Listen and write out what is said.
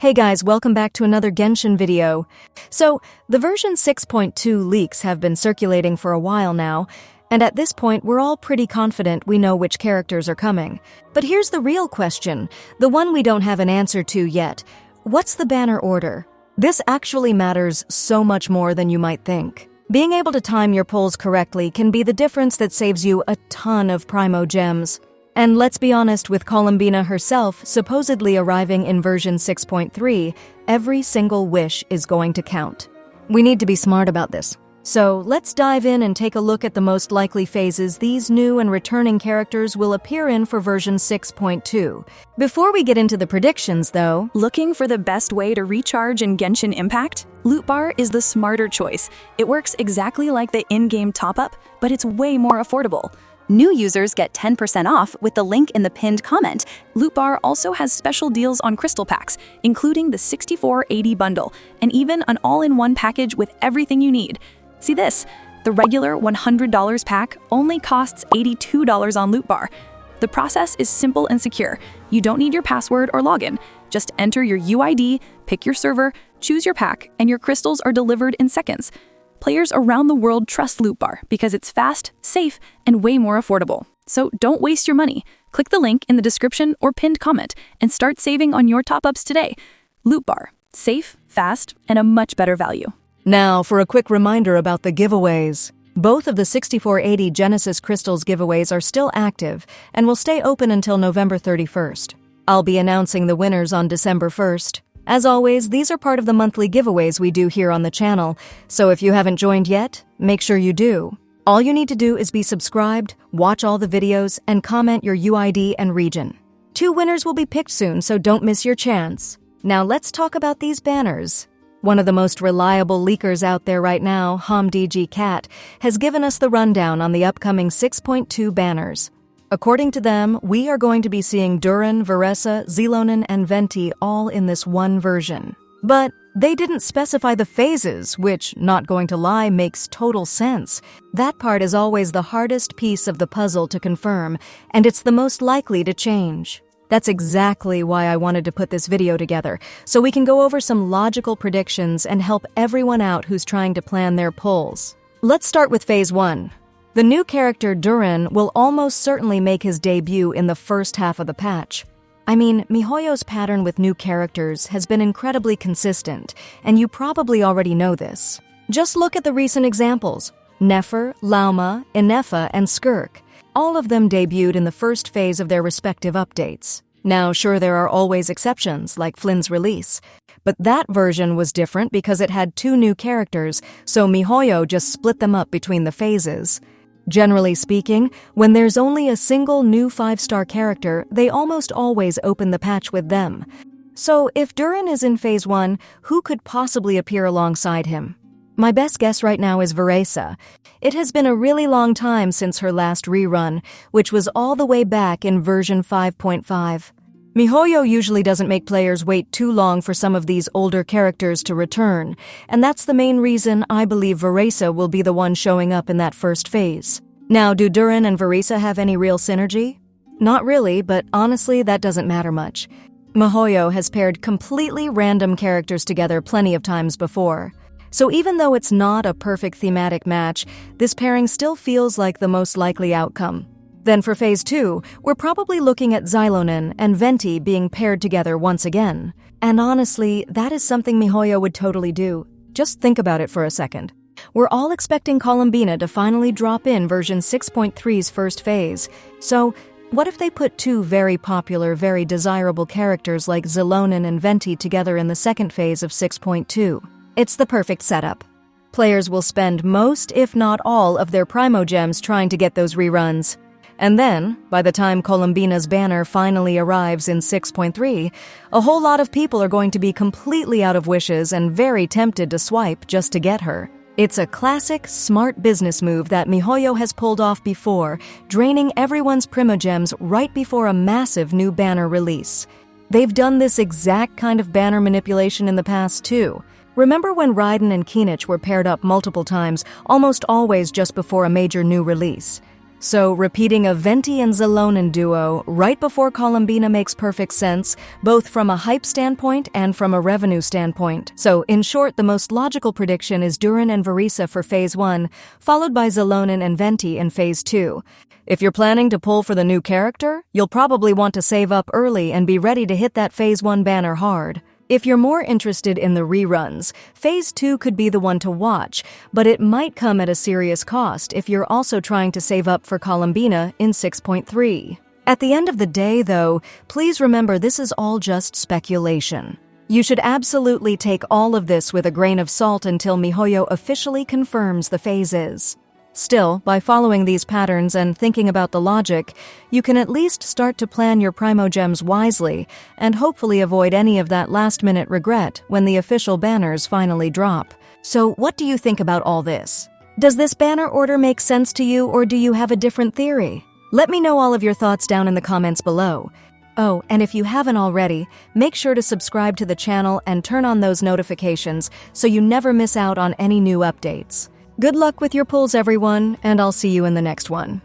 Hey guys, welcome back to another Genshin video. So, the version 6.2 leaks have been circulating for a while now, and at this point we're all pretty confident we know which characters are coming. But here's the real question, the one we don't have an answer to yet. What's the banner order? This actually matters so much more than you might think. Being able to time your pulls correctly can be the difference that saves you a ton of primogems. And let's be honest, with Colombina herself supposedly arriving in version 6.3, every single wish is going to count. We need to be smart about this. So let's dive in and take a look at the most likely phases these new and returning characters will appear in for version 6.2. Before we get into the predictions, though... Looking for the best way to recharge in Genshin Impact? Loot Bar is the smarter choice. It works exactly like the in-game top-up, but it's way more affordable. New users get 10% off with the link in the pinned comment. Loot Bar also has special deals on crystal packs, including the 6480 bundle, and even an all-in-one package with everything you need. See this? The regular $100 pack only costs $82 on Loot Bar. The process is simple and secure. You don't need your password or login. Just enter your UID, pick your server, choose your pack, and your crystals are delivered in seconds. Players around the world trust Loot Bar because it's fast, safe, and way more affordable. So don't waste your money. Click the link in the description or pinned comment and start saving on your top-ups today. Loot Bar. Safe, fast, and a much better value. Now for a quick reminder about the giveaways. Both of the 6480 Genesis Crystals giveaways are still active and will stay open until November 31st. I'll be announcing the winners on December 1st. As always, these are part of the monthly giveaways we do here on the channel, so if you haven't joined yet, make sure you do. All you need to do is be subscribed, watch all the videos, and comment your UID and region. 2 winners will be picked soon, so don't miss your chance. Now let's talk about these banners. One of the most reliable leakers out there right now, Hom DG Cat, has given us the rundown on the upcoming 6.2 banners. According to them, we are going to be seeing Durin, Varesa, Xilonen, and Venti all in this one version. But they didn't specify the phases, which, not going to lie, makes total sense. That part is always the hardest piece of the puzzle to confirm, and it's the most likely to change. That's exactly why I wanted to put this video together, so we can go over some logical predictions and help everyone out who's trying to plan their pulls. Let's start with Phase 1. The new character Durin will almost certainly make his debut in the first half of the patch. I mean, miHoYo's pattern with new characters has been incredibly consistent, and you probably already know this. Just look at the recent examples. Nefer, Lauma, Inefa, and Skirk. All of them debuted in the first phase of their respective updates. Now, sure, there are always exceptions, like Flynn's release. But that version was different because it had 2 new characters, so miHoYo just split them up between the phases. Generally speaking, when there's only a single new 5-star character, they almost always open the patch with them. So, if Durin is in Phase 1, who could possibly appear alongside him? My best guess right now is Varesa. It has been a really long time since her last rerun, which was all the way back in version 5.5. miHoYo usually doesn't make players wait too long for some of these older characters to return, and that's the main reason I believe Varesa will be the one showing up in that first phase. Now, do Durin and Varesa have any real synergy? Not really, but honestly, that doesn't matter much. miHoYo has paired completely random characters together plenty of times before. So even though it's not a perfect thematic match, this pairing still feels like the most likely outcome. Then for Phase 2, we're probably looking at Xilonen and Venti being paired together once again. And honestly, that is something miHoYo would totally do. Just think about it for a second. We're all expecting Colombina to finally drop in version 6.3's first phase. So, what if they put 2 very popular, very desirable characters like Xilonen and Venti together in the second phase of 6.2? It's the perfect setup. Players will spend most, if not all, of their primogems trying to get those reruns. And then, by the time Colombina's banner finally arrives in 6.3, a whole lot of people are going to be completely out of wishes and very tempted to swipe just to get her. It's a classic, smart business move that miHoYo has pulled off before, draining everyone's primogems right before a massive new banner release. They've done this exact kind of banner manipulation in the past, too. Remember when Raiden and Kinich were paired up multiple times, almost always just before a major new release? So repeating a Venti and Xilonen duo right before Colombina makes perfect sense, both from a hype standpoint and from a revenue standpoint. So in short, the most logical prediction is Durin and Varesa for Phase 1, followed by Xilonen and Venti in Phase 2. If you're planning to pull for the new character, you'll probably want to save up early and be ready to hit that Phase 1 banner hard. If you're more interested in the reruns, Phase 2 could be the one to watch, but it might come at a serious cost if you're also trying to save up for Colombina in 6.3. At the end of the day, though, please remember this is all just speculation. You should absolutely take all of this with a grain of salt until MiHoYo officially confirms the phases. Still, by following these patterns and thinking about the logic, you can at least start to plan your primogems wisely and hopefully avoid any of that last-minute regret when the official banners finally drop. So, what do you think about all this? Does this banner order make sense to you, or do you have a different theory? Let me know all of your thoughts down in the comments below. Oh, and if you haven't already, make sure to subscribe to the channel and turn on those notifications so you never miss out on any new updates. Good luck with your pulls, everyone, and I'll see you in the next one.